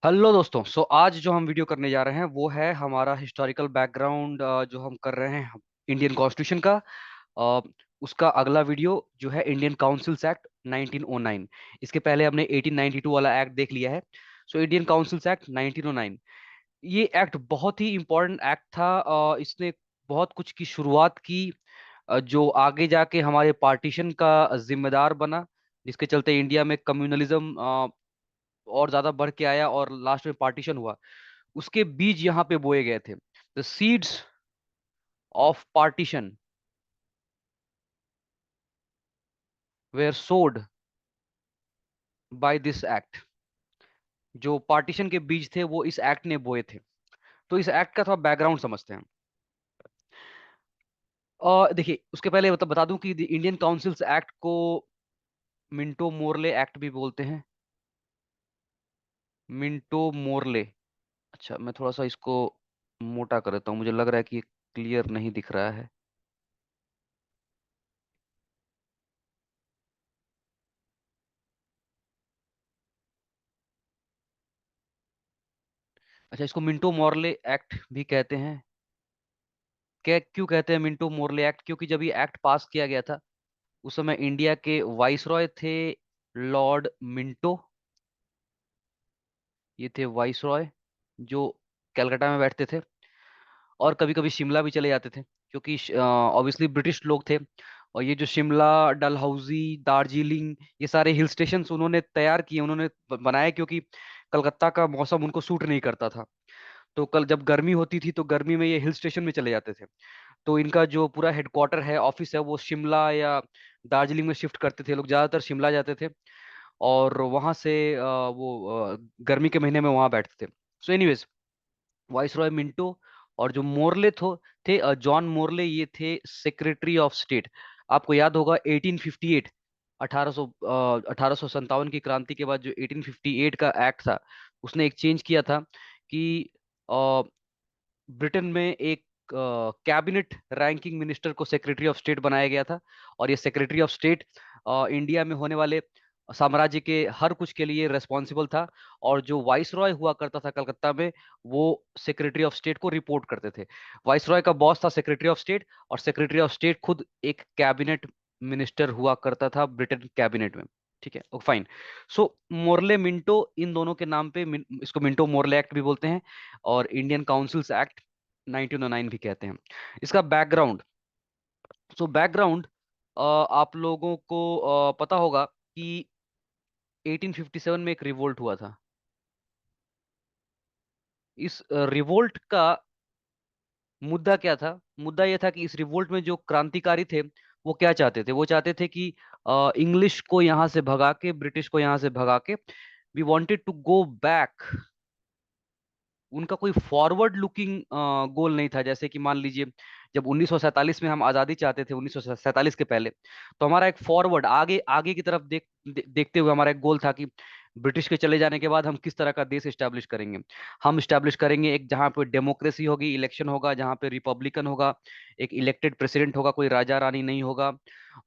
Hello दोस्तों। आज जो हम वीडियो करने जा रहे हैं वो है हमारा हिस्टोरिकल बैकग्राउंड जो हम कर रहे हैं इंडियन कॉन्स्टिट्यूशन का। अ, उसका अगला वीडियो जो है इंडियन काउंसिल्स एक्ट 1909। इसके पहले हमने 1892 वाला एक्ट देख लिया है। इंडियन काउंसिल्स एक्ट 1909 ये एक्ट बहुत ही इम्पोर्टेंट एक्ट था। इसने बहुत कुछ की शुरुआत की, जो आगे जाके हमारे पार्टीशन का जिम्मेदार बना, जिसके चलते इंडिया में कम्युनलिज्म और ज्यादा बढ़ के आया और लास्ट में पार्टीशन हुआ। उसके बीज यहाँ पे बोए गए थे। The seeds of partition were sowed by this act. जो पार्टीशन के बीज थे वो इस एक्ट ने बोए थे। तो इस एक्ट का थोड़ा बैकग्राउंड समझते हैं। और देखिए, उसके पहले बता दूं कि इंडियन काउंसिल्स एक्ट को मिंटो मोरले एक्ट भी बोलते हैं। Minto Morley. अच्छा, मैं थोड़ा सा इसको मोटा कर देता हूँ, मुझे लग रहा है कि क्लियर नहीं दिख रहा है। अच्छा, इसको मिंटो मोरले एक्ट भी कहते हैं। क्यों कहते हैं मिंटो मोरले एक्ट? क्योंकि जब ये एक्ट पास किया गया था उस समय इंडिया के वाइसरॉय थे लॉर्ड मिंटो। ये थे वाइसरॉय जो कलकत्ता में बैठते थे और कभी कभी शिमला भी चले जाते थे, क्योंकि ऑब्वियसली ब्रिटिश लोग थे। और ये जो शिमला, डलहौजी, दार्जिलिंग, ये सारे हिल स्टेशंस उन्होंने तैयार किए, उन्होंने बनाए, क्योंकि कलकत्ता का मौसम उनको सूट नहीं करता था। तो कल जब गर्मी होती थी तो गर्मी में ये हिल स्टेशन में चले जाते थे। तो इनका जो पूरा हेडक्वार्टर है, ऑफिस है, वो शिमला या दार्जिलिंग में शिफ्ट करते थे लोग, ज्यादातर शिमला जाते थे और वहां से गर्मी के महीने में वहां बैठते थे। एनीवेज, वाइसरॉय मिंटो और जो मोरले थे जॉन मोरले, ये थे सेक्रेटरी ऑफ स्टेट। आपको याद होगा 1858, 1857 की क्रांति के बाद जो 1858 का एक्ट था, उसने एक चेंज किया था कि ब्रिटेन में एक कैबिनेट रैंकिंग मिनिस्टर को सेक्रेटरी ऑफ स्टेट बनाया गया था। और ये सेक्रेटरी ऑफ स्टेट इंडिया में होने वाले साम्राज्य के हर कुछ के लिए रेस्पॉन्सिबल था। और जो वाइसरॉय हुआ करता था कलकत्ता में, वो सेक्रेटरी ऑफ स्टेट को रिपोर्ट करते थे। वाइसरॉय का बॉस था सेक्रेटरी ऑफ स्टेट, और सेक्रेटरी ऑफ स्टेट खुद एक कैबिनेट मिनिस्टर हुआ करता था ब्रिटेन कैबिनेट में। ठीक है, फाइन। मोरले मिंटो, इन दोनों के नाम पे इसको मिंटो मोरले एक्ट भी बोलते हैं और इंडियन काउंसिल्स एक्ट 1909 भी कहते हैं। इसका बैकग्राउंड, बैकग्राउंड आप लोगों को पता होगा कि 1857 में एक रिवोल्ट हुआ था। इस रिवोल्ट का मुद्दा क्या था? मुद्दा यह था कि इस रिवोल्ट में जो क्रांतिकारी थे वो क्या चाहते थे? वो चाहते थे कि इंग्लिश को यहाँ से भगा के, ब्रिटिश को यहाँ से भगा के, we wanted to go back. उनका कोई फॉरवर्ड लुकिंग गोल नहीं था। जैसे कि मान लीजिए, जब 1947 में हम आज़ादी चाहते थे, 1947 के पहले, तो हमारा एक फॉरवर्ड, आगे आगे की तरफ देखते हुए हमारा एक गोल था कि ब्रिटिश के चले जाने के बाद हम किस तरह का देश इस्टेब्लिश करेंगे। हम इस्टेब्लिश करेंगे एक जहाँ पे डेमोक्रेसी होगी, इलेक्शन होगा, जहाँ पे रिपब्लिकन होगा, एक इलेक्टेड प्रेसिडेंट होगा, कोई राजा रानी नहीं होगा,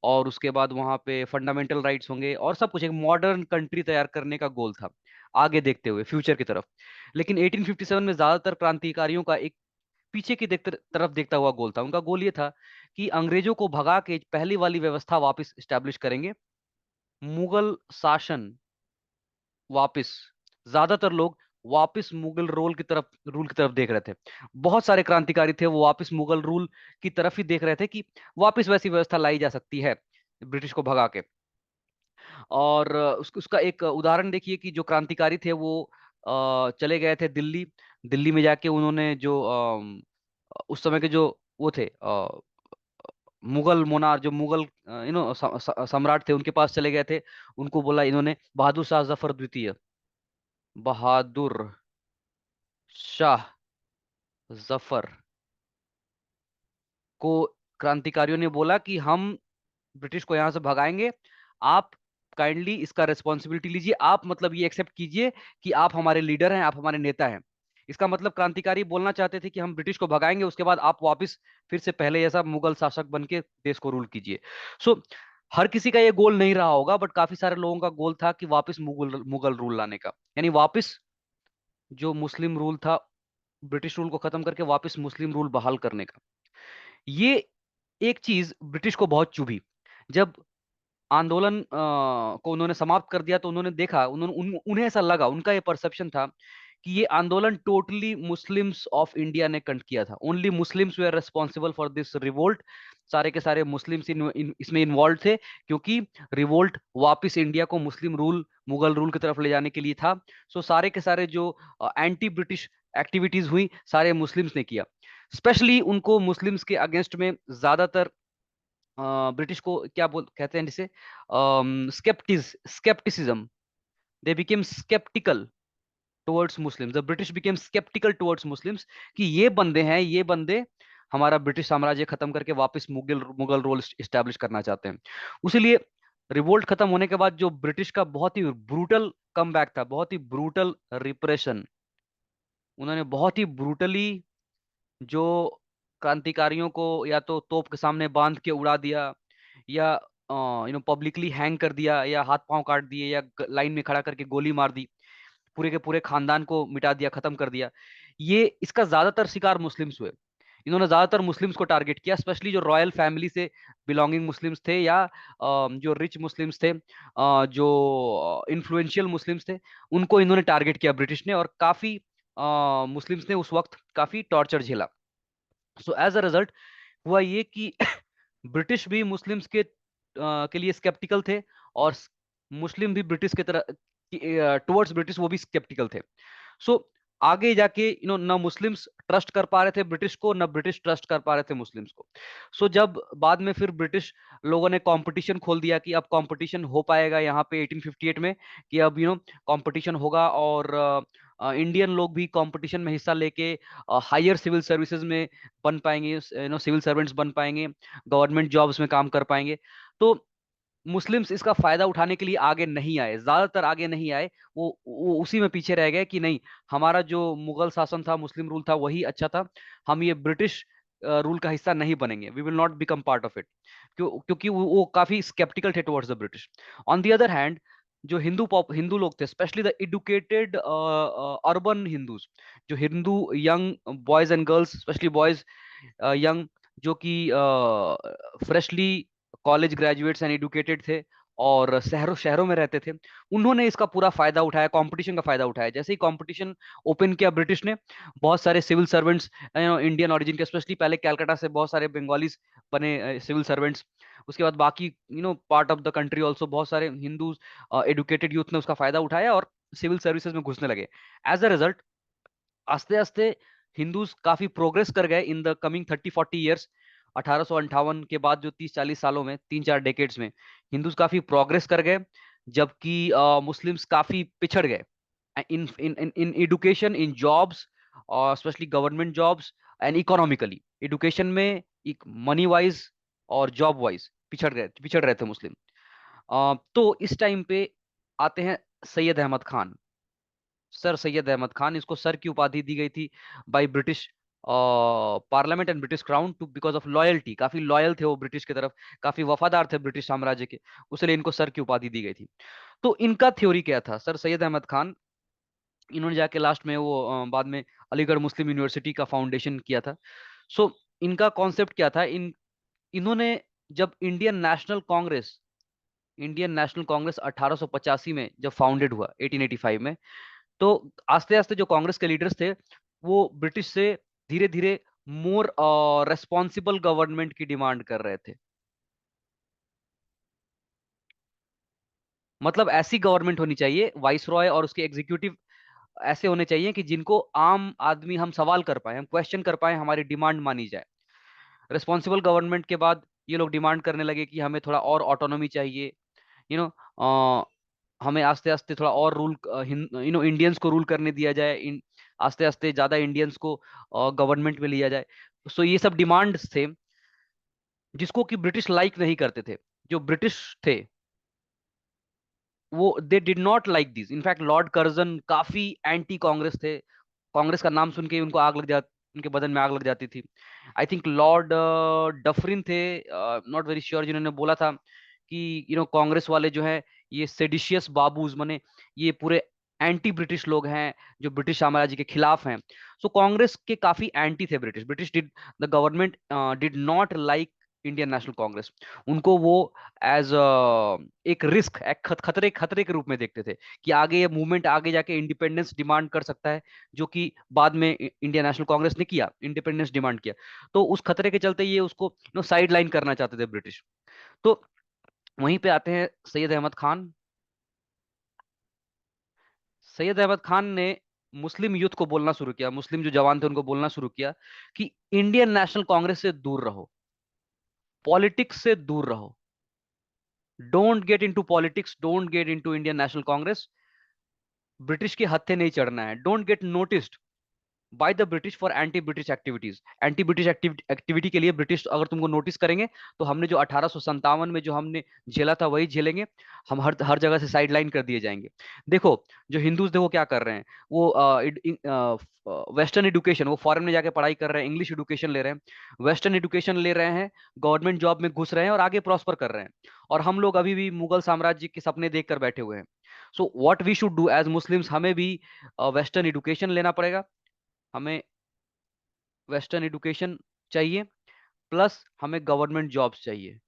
और उसके बाद वहाँ पे फंडामेंटल राइट्स होंगे और सब कुछ, एक मॉडर्न कंट्री तैयार करने का गोल था, आगे देखते हुए फ्यूचर की तरफ। लेकिन 1857 में ज्यादातर क्रांतिकारियों का एक पीछे की तरफ देखता हुआ गोल था। उनका गोल ये था कि अंग्रेजों को भगा के पहली वाली व्यवस्था वापस स्टैब्लिश करेंगे, मुगल शासन वापस। ज्यादातर लोग वापस मुगल रूल की तरफ देख रहे थे। बहुत सारे क्रांतिकारी थे वो वापस मुगल रूल की तरफ ही देख रहे थे कि वापस वैसी व्यवस्था लाई जा सकती है ब्रिटिश को भगा के। और उसका एक उदाहरण देखिए कि जो क्रांतिकारी थे वो चले गए थे दिल्ली। दिल्ली में जाके उन्होंने जो उस समय के जो वो थे मुगल मोनार, जो मुगल सम्राट थे, उनके पास चले गए थे। उनको बोला इन्होंने, बहादुर शाह जफर द्वितीय, बहादुर शाह जफर को क्रांतिकारियों ने बोला कि हम ब्रिटिश को यहां से भगाएंगे, आप काइंडली इसका रेस्पॉन्सिबिलिटी लीजिए, आप मतलब ये एक्सेप्ट कीजिए कि आप हमारे लीडर हैं, आप हमारे नेता हैं। इसका मतलब क्रांतिकारी बोलना चाहते थे कि हम ब्रिटिश को भगाएंगे, उसके बाद आप वापस फिर से पहले जैसा मुगल शासक बन के देश को रूल कीजिए। सो हर किसी का ये गोल नहीं रहा होगा, बट काफी सारे लोगों का गोल था कि वापस मुगल मुगल रूल लाने का, यानी वापस जो मुस्लिम रूल था, ब्रिटिश रूल को खत्म करके वापस मुस्लिम रूल बहाल करने का। ये एक चीज ब्रिटिश को बहुत चुभी। जब आंदोलन को उन्होंने समाप्त कर दिया तो उन्होंने देखा, उन्हें ऐसा लगा, उनका ये परसेप्शन था कि ये आंदोलन टोटली मुस्लिम्स ऑफ इंडिया ने कंड किया था। Only Muslims were responsible for this revolt. सारे के सारे मुस्लिम्स इसमें इन्वॉल्व थे, क्योंकि रिवोल्ट वापस इंडिया को मुस्लिम रूल, मुगल रूल की तरफ ले जाने के लिए था। सो सारे के सारे जो एंटी ब्रिटिश एक्टिविटीज हुई, सारे मुस्लिम्स ने किया। स्पेशली उनको मुस्लिम्स के अगेंस्ट में ज्यादातर ब्रिटिश को क्या बोल कहते हैं जिसे, scepticism, they became sceptical towards Muslims, the British became sceptical towards Muslims, कि ये बंदे हैं, ये बंदे हमारा ब्रिटिश साम्राज्य खत्म करके वापस मुगल मुगल रूल इस्टेब्लिश करना चाहते हैं। उसीलिए रिवोल्ट खत्म होने के बाद जो ब्रिटिश का बहुत ही ब्रूटल कमबैक था, बहुत ही ब्रूटल रिप्रेशन, उन्होंने बहुत ही ब्रूटली जो क्रांतिकारियों को या तो तोप के सामने बांध के उड़ा दिया, या पब्लिकली हैंग कर दिया, या हाथ पांव काट दिए, या लाइन में खड़ा करके गोली मार दी, पूरे के पूरे खानदान को मिटा दिया, खत्म कर दिया। ये इसका ज्यादातर शिकार मुस्लिम्स हुए। इन्होंने ज्यादातर मुस्लिम्स को टारगेट किया, स्पेशली जो रॉयल फैमिली से बिलोंगिंग मुस्लिम्स थे, या जो रिच मुस्लिम्स थे, जो इन्फ्लुएंशियल मुस्लिम्स थे, उनको इन्होंने टारगेट किया ब्रिटिश ने, और काफी मुस्लिम्स ने उस वक्त काफी टॉर्चर झेला। सो एज अ रिजल्ट हुआ ये कि ब्रिटिश भी मुस्लिम्स के लिए स्केप्टिकल थे, और मुस्लिम भी ब्रिटिश के तरह टुवर्ड्स ब्रिटिश वो भी स्केप्टिकल थे। सो आगे जाके न मुस्लिम्स ट्रस्ट कर पा रहे थे ब्रिटिश को, न ब्रिटिश ट्रस्ट कर पा रहे थे मुस्लिम्स को। सो जब बाद में फिर ब्रिटिश लोगों ने कंपटीशन खोल दिया कि अब कंपटीशन हो पाएगा यहाँ पे 1858 में, कि अब कंपटीशन होगा, और इंडियन लोग भी कंपटीशन में हिस्सा लेके हायर सिविल सर्विसेज में बन पाएंगे, सिविल सर्वेंट्स बन पाएंगे, गवर्नमेंट जॉब्स में काम कर पाएंगे। तो मुस्लिम्स इसका फायदा उठाने के लिए आगे नहीं आए, ज्यादातर आगे नहीं आए। वो उसी में पीछे रह गए कि नहीं, हमारा जो मुगल शासन था, मुस्लिम रूल था, वही अच्छा था, हम ये ब्रिटिश रूल का हिस्सा नहीं बनेंगे, we will not become part of it. क्योंकि वो काफी स्केप्टिकल थे towards the British. On the other hand, जो हिंदू लोग थे, specially the educated urban Hindus, जो Hindu young boys and girls, specially boys young, जो कि freshly college graduates and educated थे, और शहरों शहरों में रहते थे, उन्होंने इसका पूरा फायदा उठाया, कंपटीशन का फायदा उठाया। जैसे ही कंपटीशन ओपन किया ब्रिटिश ने, बहुत सारे सिविल सर्वेंट्स इंडियन ओरिजिन के, स्पेशली पहले कलकत्ता से बहुत सारे बंगालीज बने सिविल सर्वेंट्स। उसके बाद बाकी part of the country also बहुत सारे हिंदू एडुकेटेड यूथ ने उसका फायदा उठाया और सिविल सर्विसेज में घुसने लगे। एज अ रिजल्ट, आस्ते आस्ते हिंदूज काफी प्रोग्रेस कर गए इन द कमिंग 30-40 ईयर्स। 1858 के बाद जो 30-40 सालों में, 3-4 डेकेड्स में हिंदूज काफी प्रोग्रेस कर गए, जबकि मुस्लिम्स काफी पिछड़ गए इन इन इन एडुकेशन, इन जॉब्स, और specially government jobs, and economically education में, एक मनी वाइज और जॉब वाइज पिछड़ रहे थे मुस्लिम। तो इस टाइम पे आते हैं सैयद अहमद खान। सर सैयद अहमद खान, इसको सर की उपाधि दी गई थी by British parliament and British crown too because of loyalty. काफी लॉयल थे वो ब्रिटिश की तरफ, काफी वफादार थे ब्रिटिश साम्राज्य के, उसलिए इनको सर की उपाधि दी गई थी। तो इनका थ्योरी क्या था, सर सैयद अहमद खान, इन्होंने जाके लास्ट में वो बाद में अलीगढ़ मुस्लिम यूनिवर्सिटी का फाउंडेशन किया था। सो इनका कॉन्सेप्ट क्या था, इन्होंने जब इंडियन नेशनल कांग्रेस 1885 में जब फाउंडेड हुआ, 1885 में, तो आस्ते आस्ते जो कांग्रेस के लीडर्स थे, वो ब्रिटिश से धीरे धीरे मोर रेस्पॉन्सिबल गवर्नमेंट की डिमांड कर रहे थे। मतलब ऐसी गवर्नमेंट होनी चाहिए, वाइस रॉय और उसके एग्जीक्यूटिव ऐसे होने चाहिए कि जिनको आम आदमी हम सवाल कर पाए, हम क्वेश्चन कर पाए, हमारी डिमांड मानी जाए। रिस्पॉन्सिबल गवर्नमेंट के बाद ये लोग डिमांड करने लगे कि हमें थोड़ा और ऑटोनॉमी चाहिए, यू नो हमें आस्ते आस्ते थोड़ा और रूल, इंडियंस को रूल करने दिया जाए, आस्ते आस्ते ज्यादा इंडियंस को गवर्नमेंट में लिया जाए। सो ये सब डिमांड्स थे जिसको कि ब्रिटिश लाइक नहीं करते थे। जो ब्रिटिश थे वो they did not like this. In fact Lord Curzon काफी एंटी कांग्रेस थे, कांग्रेस का नाम सुन के उनको आग लग जा उनके बदन में आग लग जाती थी। आई थिंक लॉर्ड डफरिन थे, नॉट वेरी श्योर, जिन्होंने बोला था कि कांग्रेस वाले जो है ये सेडिशियस बाबूज, माने ये पूरे एंटी ब्रिटिश लोग हैं, जो ब्रिटिश साम्राज्य के खिलाफ हैं। सो कांग्रेस के काफी एंटी थे British. British did the government did not like Indian national Congress. उनको वो एज एक रिस्क, एक खतरे खतरे के रूप में देखते थे कि आगे ये मूवमेंट आगे जाके इंडिपेंडेंस डिमांड कर सकता है, जो कि बाद में इंडियन नेशनल कांग्रेस ने किया, इंडिपेंडेंस डिमांड किया। तो उस खतरे के चलते ये उसको साइड लाइन करना चाहते थे ब्रिटिश। तो वहीं पे आते हैं सैयद अहमद खान। सैयद अहमद खान ने मुस्लिम यूथ को बोलना शुरू किया, मुस्लिम जो जवान थे उनको बोलना शुरू किया कि इंडियन नेशनल कांग्रेस से दूर रहो, पॉलिटिक्स से दूर रहो, don't get into politics, don't get into Indian national Congress. British के हत्थे नहीं चढ़ना है, don't get noticed by the British for anti British activities. Anti British activity के लिए ब्रिटिश अगर तुमको नोटिस करेंगे तो हमने जो 1857 में जो हमने झेला था वही झेलेंगे, हम हर हर जगह से साइड लाइन कर दिए जाएंगे। देखो जो हिंदूज देखो क्या कर रहे हैं, वो वेस्टर्न एजुकेशन, वो फॉरेन में जाके पढ़ाई कर रहे हैं, इंग्लिश एजुकेशन ले रहे हैं, वेस्टर्न एजुकेशन ले रहे हैं, गवर्नमेंट जॉब में घुस रहे हैं और आगे प्रॉस्पर कर रहे हैं। और हम लोग अभी भी मुगल साम्राज्य के सपने देख कर बैठे हुए हैं। So what we should do as Muslims, हमें भी वेस्टर्न एजुकेशन लेना पड़ेगा। हमें वेस्टर्न एजुकेशन चाहिए, प्लस हमें गवर्नमेंट जॉब्स चाहिए।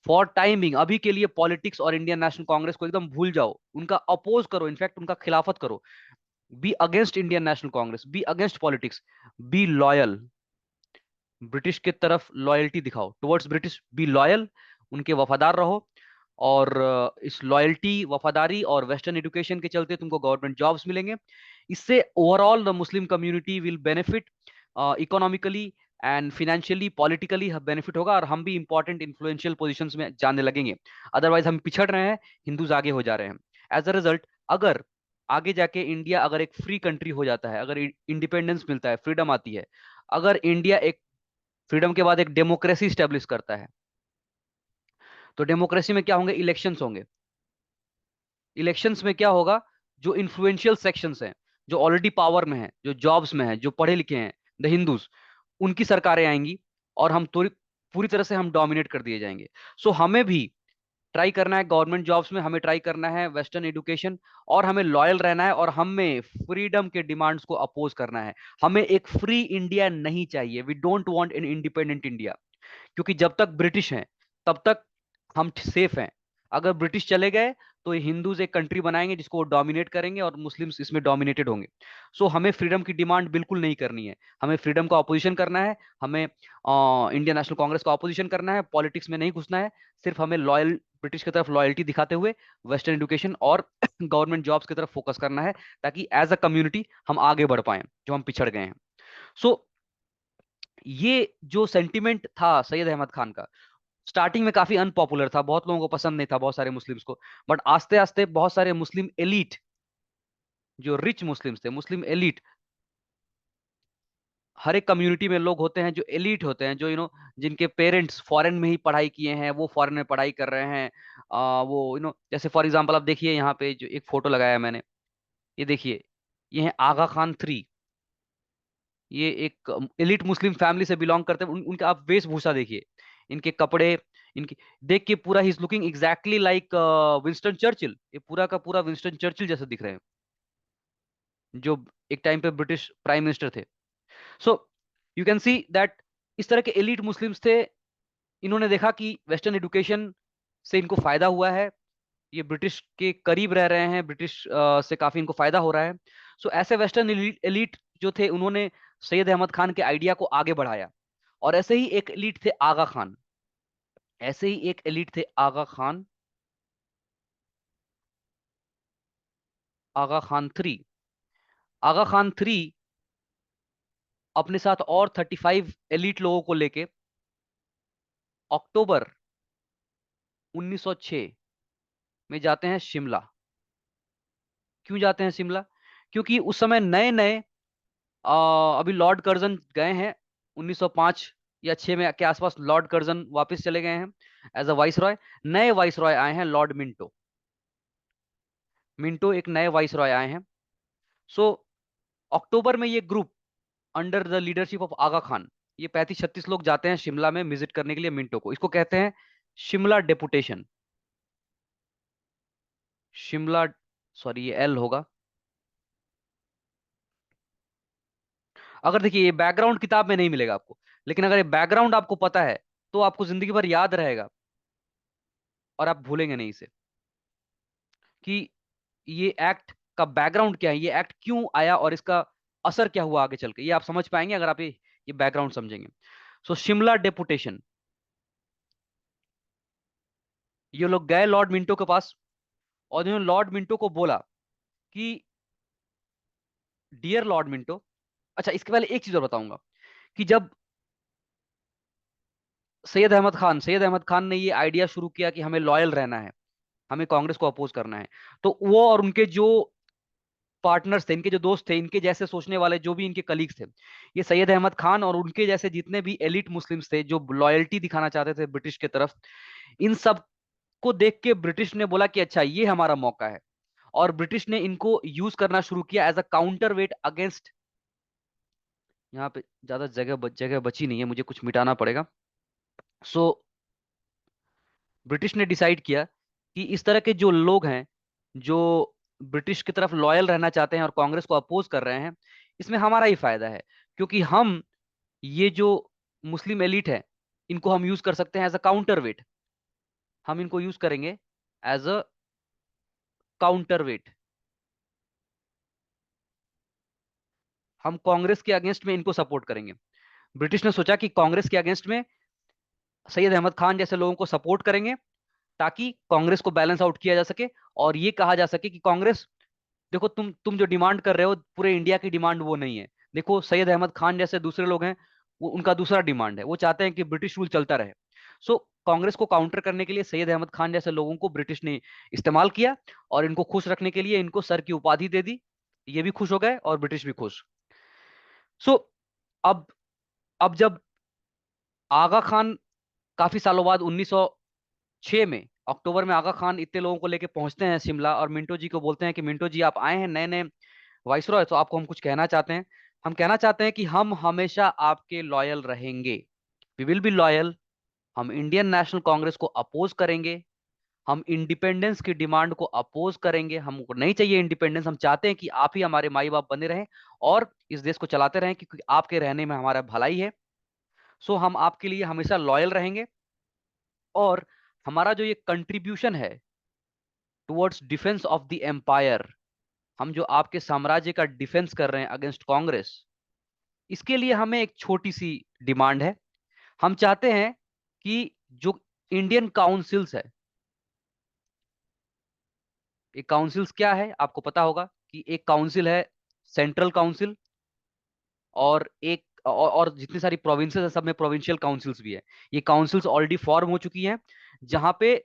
फॉर टाइमिंग अभी के लिए पॉलिटिक्स और इंडियन नेशनल कांग्रेस को एकदम भूल जाओ, उनका अपोज करो, इनफैक्ट उनका खिलाफत करो। Be against Indian national Congress, be against politics, be loyal, British की तरफ लॉयल्टी दिखाओ, टुवर्ड्स ब्रिटिश बी लॉयल, उनके वफादार रहो। और इस लॉयल्टी, वफादारी और वेस्टर्न एजुकेशन के चलते तुमको गवर्नमेंट जॉब्स मिलेंगे। इससे overall the Muslim community will benefit, economically and financially, politically benefit होगा, और हम भी इंपॉर्टेंट इन्फ्लुएंशियल पोजीशंस में जाने लगेंगे। अदरवाइज हम पिछड़ रहे हैं, हिंदूज आगे हो जा रहे हैं। एज अ रिजल्ट, अगर आगे जाके इंडिया अगर एक फ्री कंट्री हो जाता है, अगर इंडिपेंडेंस मिलता है, फ्रीडम आती है, अगर इंडिया एक फ्रीडम के बाद एक डेमोक्रेसी स्टेब्लिश करता है, तो डेमोक्रेसी में क्या होंगे, इलेक्शंस होंगे। इलेक्शंस में क्या होगा, जो इन्फ्लुएंशियल सेक्शंस हैं, जो ऑलरेडी पावर में हैं, जो जॉब्स में हैं, जो पढ़े लिखे हैं, द हिंदूज, उनकी सरकारें आएंगी और हम पूरी तरह से हम डोमिनेट कर दिए जाएंगे। सो हमें भी ट्राई करना है गवर्नमेंट जॉब्स में, हमें ट्राई करना है वेस्टर्न एजुकेशन, और हमें लॉयल रहना है, और हमें फ्रीडम के डिमांड्स को अपोज करना है। हमें एक फ्री इंडिया नहीं चाहिए, we don't want an independent India, क्योंकि जब तक ब्रिटिश हैं तब तक हम सेफ हैं। अगर ब्रिटिश चले गए तो ये हिंदूज एक कंट्री बनाएंगे जिसको वो डोमिनेट करेंगे और मुस्लिम्स इसमें डोमिनेटेड होंगे। सो हमें फ्रीडम की डिमांड बिल्कुल नहीं करनी है, हमें फ्रीडम का अपोजिशन करना है, हमें इंडियन नेशनल कांग्रेस का अपोजिशन करना है, पॉलिटिक्स में नहीं घुसना है। सिर्फ हमें लॉयल, ब्रिटिश की तरफ लॉयल्टी दिखाते हुए वेस्टर्न एजुकेशन और गवर्नमेंट जॉब्स की तरफ फोकस करना है, ताकि एज अ कम्युनिटी हम आगे बढ़ पाए, जो हम पिछड़ गए हैं। सो ये जो सेंटिमेंट था सैयद अहमद खान का, स्टार्टिंग में काफी अनपॉपुलर था, बहुत लोगों को पसंद नहीं था, बहुत सारे मुस्लिम्स को। बट आस्ते आस्ते बहुत सारे मुस्लिम एलीट, जो रिच मुस्लिम्स थे, मुस्लिम एलीट, हर एक कम्युनिटी में लोग होते हैं जो एलीट होते हैं, जो जिनके पेरेंट्स फॉरेन में ही पढ़ाई किए हैं, वो फॉरेन में पढ़ाई कर रहे हैं। वो जैसे फॉर एग्जांपल आप देखिए, यहाँ पे जो एक फोटो लगाया है मैंने, ये देखिए, ये है आगा खान 3। ये एक एलिट मुस्लिम फैमिली से बिलोंग करते हैं। उनका आप वेशभूषा देखिए, इनके कपड़े, इनकी देख के पूरा he is looking exactly like Winston Churchill. ये पूरा का पूरा विंस्टन चर्चिल जैसे दिख रहे हैं, जो एक टाइम पे ब्रिटिश प्राइम मिनिस्टर थे। So you can see that इस तरह के एलिट मुस्लिम्स थे। इन्होंने देखा कि वेस्टर्न एजुकेशन से इनको फायदा हुआ है, ये ब्रिटिश के करीब रह रहे हैं, ब्रिटिश से काफी इनको फायदा हो रहा है। सो ऐसे वेस्टर्न एलीट जो थे, उन्होंने सैयद अहमद खान के आइडिया को आगे बढ़ाया। और ऐसे ही एक एलीट थे आगा खान, ऐसे ही एक एलीट थे आगा खान, आगा खान 3। आगा खान 3 अपने साथ और 35 एलीट लोगों को लेके अक्टूबर 1906 में जाते हैं शिमला। क्यों जाते हैं शिमला? क्योंकि उस समय नए नए, अभी लॉर्ड कर्जन गए हैं 1905 या 6 में के आसपास, लॉर्ड कर्जन वापस चले गए हैं एज अ वाइस रॉय। नए वाइस रॉय आए हैं, लॉर्ड मिंटो। मिंटो एक नए वाइस रॉय आए हैं। सो अक्टूबर में ये group under the leadership of Aga Khan, ये 35-36 लोग जाते हैं शिमला में विजिट करने के लिए मिंटो को। इसको कहते हैं शिमला डेपुटेशन। शिमला, सॉरी ये एल होगा। अगर देखिए ये बैकग्राउंड किताब में नहीं मिलेगा आपको, लेकिन अगर ये बैकग्राउंड आपको पता है तो आपको जिंदगी भर याद रहेगा और आप भूलेंगे नहीं इसे, कि ये एक्ट का बैकग्राउंड क्या है, ये एक्ट क्यों आया और इसका असर क्या हुआ आगे चल के, ये आप समझ पाएंगे अगर आप ये बैकग्राउंड समझेंगे। सो शिमला डेपुटेशन, ये लोग गए लॉर्ड मिंटो के पास और इन्होंने लॉर्ड मिंटो को बोला कि डियर लॉर्ड मिंटो, अच्छा इसके पहले एक चीज और बताऊंगा कि जब सैयद अहमद खान ने ये आइडिया शुरू किया कि हमें लॉयल रहना है, हमें कांग्रेस को अपोज करना है, तो वो और उनके जो पार्टनर्स थे, इनके जो दोस्त थे, इनके जैसे सोचने वाले जो भी इनके कलीग्स थे, ये सैयद अहमद खान और उनके जैसे जितने भी एलिट मुस्लिम्स थे जो लॉयल्टी दिखाना चाहते थे ब्रिटिश के तरफ, इन सब को देख के ब्रिटिश ने बोला कि अच्छा ये हमारा मौका है, और ब्रिटिश ने इनको यूज करना शुरू किया as a counterweight against. यहाँ पे ज्यादा जगह बची नहीं है, मुझे कुछ मिटाना पड़ेगा। सो ब्रिटिश ने डिसाइड किया कि इस तरह के जो लोग हैं जो ब्रिटिश की तरफ लॉयल रहना चाहते हैं और कांग्रेस को अपोज कर रहे हैं, इसमें हमारा ही फायदा है, क्योंकि हम ये जो मुस्लिम एलिट है इनको हम यूज कर सकते हैं एज अ काउंटर वेट, हम इनको यूज करेंगे एज अ काउंटर वेट, हम कांग्रेस के अगेंस्ट में इनको सपोर्ट करेंगे। ब्रिटिश ने सोचा कि कांग्रेस के अगेंस्ट में सैयद अहमद खान जैसे लोगों को सपोर्ट करेंगे ताकि कांग्रेस को बैलेंस आउट किया जा सके, और ये कहा जा सके कि कांग्रेस, देखो तुम जो डिमांड कर रहे हो पूरे इंडिया की डिमांड वो नहीं है, देखो सैयद अहमद खान जैसे दूसरे लोग हैं, वो उनका दूसरा डिमांड है, वो चाहते हैं कि ब्रिटिश रूल चलता रहे। सो कांग्रेस को काउंटर करने के लिए सैयद अहमद खान जैसे लोगों को ब्रिटिश ने इस्तेमाल किया, और इनको खुश रखने के लिए इनको सर की उपाधि दे दी, ये भी खुश हो गए और ब्रिटिश भी खुश। सो अब अब जब आगा खान काफी सालों बाद 1906 में अक्टूबर में आगा खान इतने लोगों को लेके पहुंचते हैं शिमला, और मिंटो जी को बोलते हैं कि मिंटो जी आप आए हैं नए नए वाइसरॉय, तो आपको हम कुछ कहना चाहते हैं। हम कहना चाहते हैं कि हम हमेशा आपके लॉयल रहेंगे, वी विल बी लॉयल, हम इंडियन नेशनल कांग्रेस को अपोज करेंगे, हम इंडिपेंडेंस की डिमांड को अपोज करेंगे, हमको नहीं चाहिए इंडिपेंडेंस, हम चाहते हैं कि आप ही हमारे माई बाप बने रहें और इस देश को चलाते रहें, क्योंकि आपके रहने में हमारा भलाई है। सो हम आपके लिए हमेशा लॉयल रहेंगे, और हमारा जो ये कंट्रीब्यूशन है towards defence of the empire, हम जो आपके साम्राज्य का डिफेंस कर रहे हैं अगेंस्ट कांग्रेस, इसके लिए हमें एक छोटी सी डिमांड है। हम चाहते हैं कि जो इंडियन काउंसिल्स है, एक काउंसिल्स क्या है आपको पता होगा कि एक काउंसिल है सेंट्रल काउंसिल, और जितनी सारी प्रोविंसेस है सब में प्रोविंशियल काउंसिल्स भी है। ये काउंसिल्स ऑलरेडी फॉर्म हो चुकी हैं, जहां पे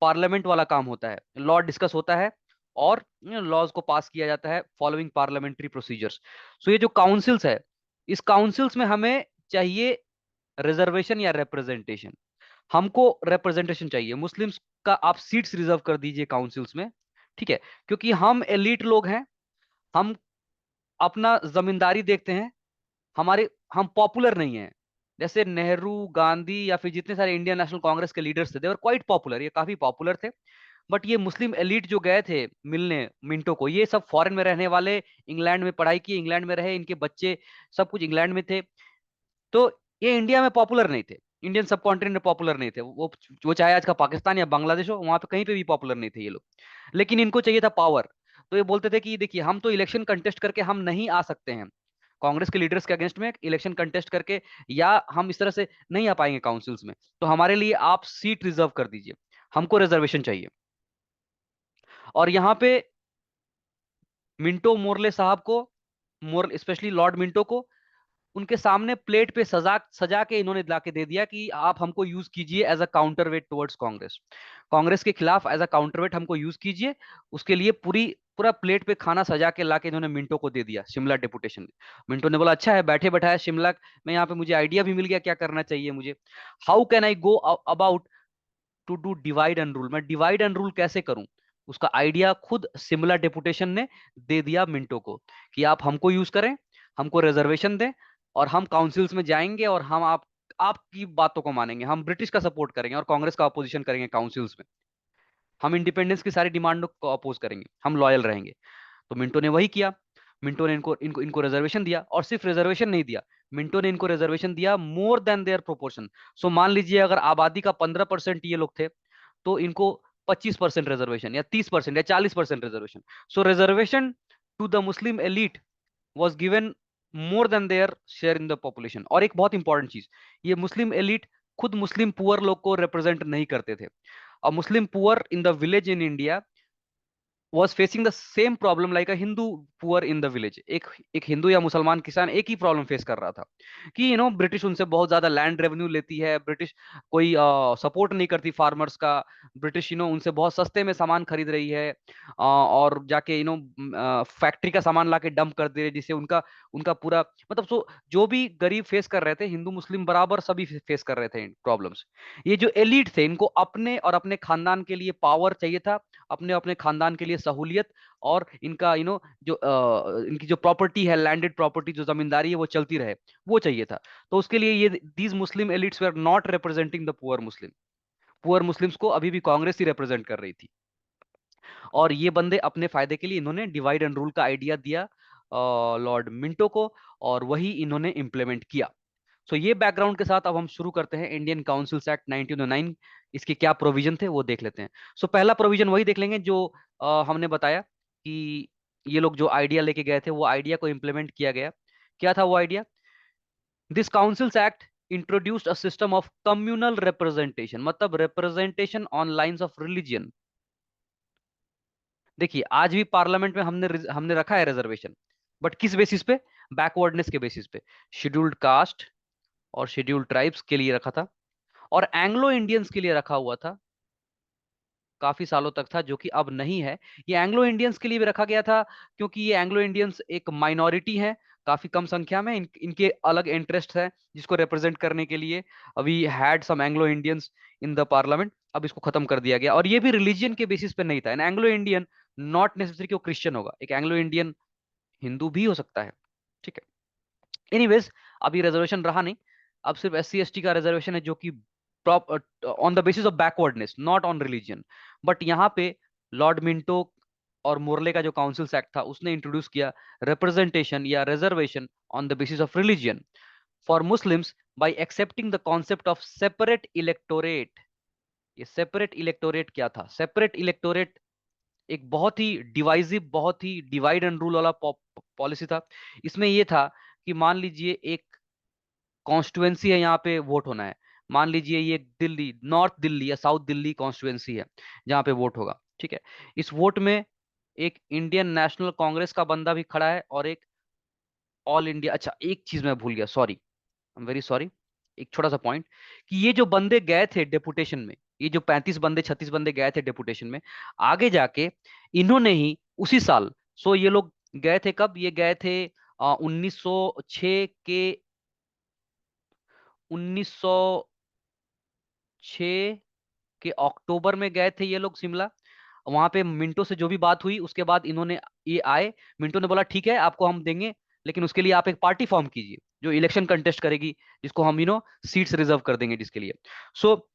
पार्लियामेंट वाला काम होता है, लॉ डिस्कस होता है और लॉज को पास किया जाता है फॉलोइंग पार्लियामेंट्री प्रोसीजर्स। सो ये जो काउंसिल्स है, इस काउंसिल्स में हमें चाहिए रिजर्वेशन या रिप्रेजेंटेशन, हमको रिप्रेजेंटेशन चाहिए मुस्लिम्स का, आप सीट्स रिजर्व कर दीजिए काउंसिल्स में, ठीक है, क्योंकि हम एलिट लोग हैं, हम अपना जमींदारी देखते हैं, हमारे हम पॉपुलर नहीं है। जैसे नेहरू, गांधी या फिर जितने सारे इंडियन नेशनल कांग्रेस के लीडर्स थे, दे वर क्वाइट पॉपुलर, ये काफी पॉपुलर थे। बट ये मुस्लिम एलिट जो गए थे मिलने मिंटो को, ये सब फॉरेन में रहने वाले, इंग्लैंड में पढ़ाई की, इंग्लैंड में रहे, इनके बच्चे सब कुछ इंग्लैंड में थे, तो ये इंडिया में पॉपुलर नहीं थे, इंडियन सब कॉन्टिनेंट में पॉपुलर नहीं थे, वो चाहे आज का पाकिस्तान या बांग्लादेश हो, वहां पे कहीं पे भी पॉपुलर नहीं थे ये लोग, लेकिन इनको चाहिए था पावर। तो ये बोलते थे कि देखिए हम तो इलेक्शन कंटेस्ट करके हम नहीं आ सकते हैं कांग्रेस के लीडर्स के अगेंस्ट में इलेक्शन कंटेस्ट करके, या हम इस तरह से नहीं आ पाएंगे काउंसिल्स में, तो हमारे लिए आप सीट रिजर्व कर दीजिए, हमको रिजर्वेशन चाहिए। और यहाँ पे मिंटो मोरले साहब को, मोर स्पेशली लॉर्ड मिंटो को, उनके सामने प्लेट पे सजा सजा के इन्होंने लाके दे दिया कि आप हमको यूज कीजिए as a counterweight towards Congress, Congress के खिलाफ एज अ काउंटर वेट हमको यूज कीजिए, उसके लिए पूरा प्लेट पे खाना सजा के लाके इन्होंने मिंटो को दे दिया शिमला डेपुटेशन में। मिंटो ने बोला अच्छा है, बैठे बैठाए शिमला में यहाँ पे मुझे आइडिया भी मिल गया क्या करना चाहिए मुझे, how can I go about to do divide and rule, मैं डिवाइड एंड रूल कैसे करूं, उसका आइडिया खुद शिमला डेपुटेशन ने दे दिया मिंटो को कि आप हमको यूज करें, हमको रिजर्वेशन दें, और हम काउंसिल्स में जाएंगे और हम आपकी बातों को मानेंगे, हम ब्रिटिश का सपोर्ट करेंगे और कांग्रेस का अपोजिशन करेंगे काउंसिल्स में। हम इंडिपेंडेंस की सारी डिमांडों को अपोज करेंगे, हम लॉयल रहेंगे। तो मिंटो ने वही किया। मिंटो ने इनको इनको इनको रिजर्वेशन दिया, और सिर्फ रिजर्वेशन नहीं दिया, मिंटो ने इनको रिजर्वेशन दिया मोर देन देयर प्रोपोर्शन। सो मान लीजिए अगर आबादी का 15% ये लोग थे, तो इनको 25% रिजर्वेशन, या 30%, या 40% reservation. So reservation to the Muslim elite was given more than their share in the population। और एक बहुत इंपॉर्टेंट चीज, ये मुस्लिम एलिट खुद मुस्लिम पुअर लोग को रिप्रेजेंट नहीं करते थे। और Muslim poor in the village in India was facing the same problem like a Hindu poor in the village। एक हिंदू या मुसलमान किसान एक ही प्रॉब्लम फेस कर रहा था कि ब्रिटिश उनसे बहुत ज्यादा लैंड रेवेन्यू लेती है, ब्रिटिश कोई सपोर्ट नहीं करती फार्मर्स का, ब्रिटिश उनसे बहुत सस्ते में सामान खरीद रही है, और जाके फैक्ट्री का सामान लाके डंप कर दे रही है, जिससे उनका उनका पूरा मतलब जो भी गरीब फेस कर रहे थे, हिंदू मुस्लिम बराबर सभी फेस कर रहे थे प्रॉब्लम्स। ये जो एलिट थे, इनको अपने और अपने खानदान के लिए पावर चाहिए था, अपने अपने खानदान के लिए सहूलियत, और इनका जो इनकी जो प्रॉपर्टी है, लैंडेड प्रॉपर्टी, जो जमींदारी है, वो चलती रहे, वो चाहिए था। तो उसके लिए ये these Muslim elites were not representing the poor Muslim. Poor Muslims को अभी भी कांग्रेस ही रिप्रेजेंट कर रही थी। और ये बंदे अपने फायदे के लिए इन्होंने डिवाइड एंड रूल का आइडिया दिया लॉर्ड मिंटो को, और वही इन्होंने इंप्लीमेंट किया। सो ये बैकग्राउंड के साथ अब हम शुरू करते हैं इंडियन काउंसिल्स एक्ट 1909। इसके क्या प्रोविजन थे वो देख लेते हैं। सो पहला प्रोविजन वही देख लेंगे जो हमने बताया कि ये लोग जो आइडिया लेके गए थे, वो आइडिया को इम्प्लीमेंट किया गया। क्या था वो idea? This councils act introduced a system of communal representation, मतलब representation on lines of religion. देखिए आज भी पार्लियामेंट में हमने रखा है रिजर्वेशन, बट किस बेसिस पे? बैकवर्डनेस के बेसिस पे। शेड्यूल्ड कास्ट और शेड्यूल्ड ट्राइब्स के लिए रखा था, और एंग्लो इंडियंस के लिए रखा हुआ था, काफी सालों तक था, जो कि अब नहीं है। ये एंग्लो इंडियंस के लिए भी रखा गया था, क्योंकि ये एंग्लो इंडियंस एक माइनॉरिटी है, काफी कम संख्या में, इनके अलग इंटरेस्ट है जिसको रिप्रेजेंट करने के लिए अभी had some Anglo Indians in the parliament. अब इसको खत्म कर दिया गया, और ये भी रिलीजियन के बेसिस पे नहीं था। An Anglo Indian not necessary कि वो क्रिश्चियन होगा, एक एंग्लो इंडियन हिंदू भी हो सकता है। ठीक है। एनीवेज, अभी रिजर्वेशन रहा नहीं, अब सिर्फ SC ST का रिजर्वेशन है, जो कि on the basis of backwardness, not on religion. But यहाँ पे लॉर्ड मिंटो और मोरले का जो काउंसिल एक्ट था, उसने इंट्रोड्यूस किया रिप्रेजेंटेशन या reservation on the basis of religion for Muslims bye accepting the concept of separate electorate. ये सेपरेट इलेक्टोरेट क्या था? सेपरेट इलेक्टोरेट एक बहुत ही डिवाइसिव, बहुत ही डिवाइड एंड रूल वाला पॉलिसी था। इसमें यह था कि मान लीजिए एक कॉन्स्टिट्युएंसी है, यहाँ पे वोट होना है। मान लीजिए ये दिल्ली, नॉर्थ दिल्ली या साउथ दिल्ली कॉन्स्टिट्युएंसी है जहाँ पे वोट होगा। ठीक है। इस वोट में एक इंडियन नेशनल कांग्रेस का बंदा भी खड़ा है, और एक ऑल इंडिया, अच्छा एक चीज मैं भूल गया, sorry, I am very sorry. एक छोटा सा पॉइंट, कि ये जो बंदे गए थे डेपुटेशन में, ये जो 35 बंदे 36 बंदे गए थे डेपुटेशन में, आगे जाके इन्होंने ही उसी साल, सो ये लोग गए थे कब? ये गए थे 1906 के 1906 के अक्टूबर में गए थे ये लोग शिमला। वहां पे मिंटो से जो भी बात हुई, उसके बाद इन्होंने ये आए। मिंटो ने बोला ठीक है आपको हम देंगे, लेकिन उसके लिए आप एक पार्टी फॉर्म कीजिए जो इलेक्शन कंटेस्ट करेगी, जिसको हम सीट्स रिजर्व कर देंगे जिसके लिए। सो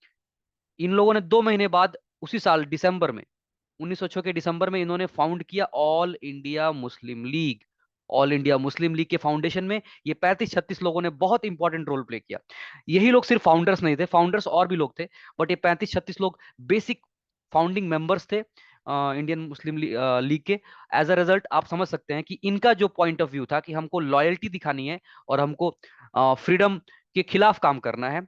इन लोगों ने 2 महीने बाद, उसी साल दिसंबर में, 1906 के दिसंबर में, इन्होंने फाउंड किया all India Muslim league. All India Muslim league के फाउंडेशन में ये 35-36 लोगों ने बहुत इंपॉर्टेंट रोल प्ले किया। यही लोग सिर्फ फाउंडर्स नहीं थे, फाउंडर्स और भी लोग थे, बट ये 35-36 लोग बेसिक फाउंडिंग मेंबर्स थे इंडियन मुस्लिम लीग के। एज अ रिजल्ट आप समझ सकते हैं कि इनका जो पॉइंट ऑफ व्यू था कि हमको लॉयल्टी दिखानी है और हमको फ्रीडम के खिलाफ काम करना है,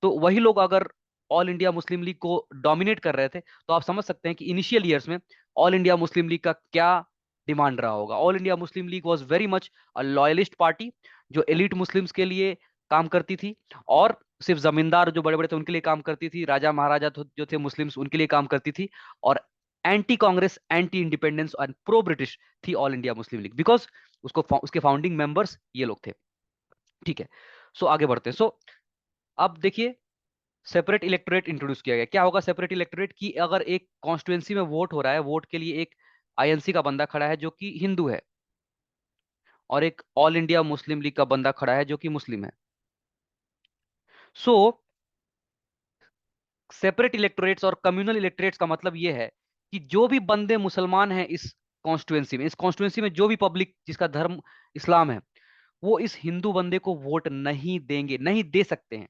तो वही लोग अगर ऑल इंडिया मुस्लिम लीग को डोमिनेट कर रहे थे, तो आप समझ सकते हैं कि इनिशियल ईयर्स में ऑल इंडिया मुस्लिम लीग का क्या डिमांड रहा होगा। All India Muslim league was very much a loyalist party, जो एलिट मुस्लिम्स के लिए काम करती थी, और सिर्फ जमींदार जो बड़े बड़े थे उनके लिए काम करती थी, राजा महाराजा जो थे मुस्लिम्स उनके लिए काम करती थी, और एंटी कांग्रेस, एंटी इंडिपेंडेंस और प्रो ब्रिटिश थी all India Muslim league, because उसके फाउंडिंग मेंबर्स ये लोग थे। ठीक है। सो आगे बढ़ते हैं। सो अब देखिए, सेपरेट इलेक्टोरेट इंट्रोड्यूस किया गया। क्या होगा सेपरेट इलेक्टोरेट? की अगर एक कॉन्स्टिट्युएंसी में वोट हो रहा है, वोट के लिए एक INC का बंदा खड़ा है जो कि हिंदू है, और एक ऑल इंडिया मुस्लिम लीग का बंदा खड़ा है जो कि मुस्लिम है। सो सेपरेट इलेक्टोरेट्स और कम्युनल इलेक्टोरेट्स का मतलब ये है कि जो भी बंदे मुसलमान हैं इस कॉन्स्टिट्यूंसी में जो भी पब्लिक जिसका धर्म इस्लाम है, वो इस हिंदू बंदे को वोट नहीं देंगे, नहीं दे सकते हैं।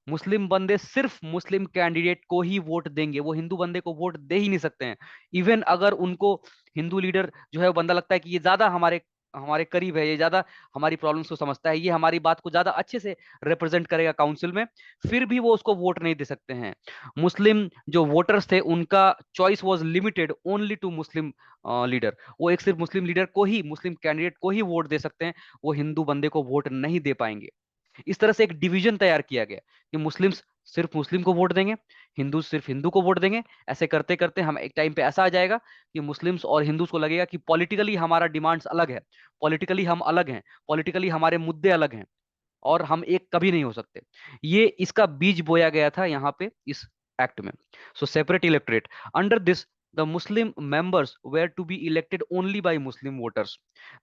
मुस्लिम बंदे सिर्फ मुस्लिम कैंडिडेट को ही वोट देंगे, वो हिंदू बंदे को वोट दे ही नहीं सकते हैं। इवन अगर उनको हिंदू लीडर जो है वो बंदा लगता है कि ये ज्यादा हमारे हमारे करीब है, ये ज्यादा हमारी प्रॉब्लम्स को समझता है, ये हमारी बात को ज्यादा अच्छे से रिप्रेजेंट करेगा काउंसिल में, फिर भी वो उसको वोट नहीं दे सकते हैं। मुस्लिम जो वोटर्स थे उनका choice was limited only to Muslim leader, वो एक सिर्फ मुस्लिम लीडर को ही, मुस्लिम कैंडिडेट को ही वोट दे सकते हैं, वो हिंदू बंदे को वोट नहीं दे पाएंगे। इस तरह से एक डिवीजन तैयार किया गया कि मुस्लिम्स सिर्फ मुस्लिम को वोट देंगे, हिंदू सिर्फ हिंदू को वोट देंगे। ऐसे करते करते हम एक टाइम पे ऐसा आ जाएगा कि मुस्लिम्स और हिंदूज को लगेगा कि पॉलिटिकली हमारा डिमांड्स अलग है, पॉलिटिकली हम अलग हैं, पॉलिटिकली हमारे मुद्दे अलग हैं, और हम एक कभी नहीं हो सकते। ये इसका बीज बोया गया था यहाँ पे इस एक्ट में। So separate electorate under this the Muslim members were to be elected only by Muslim voters.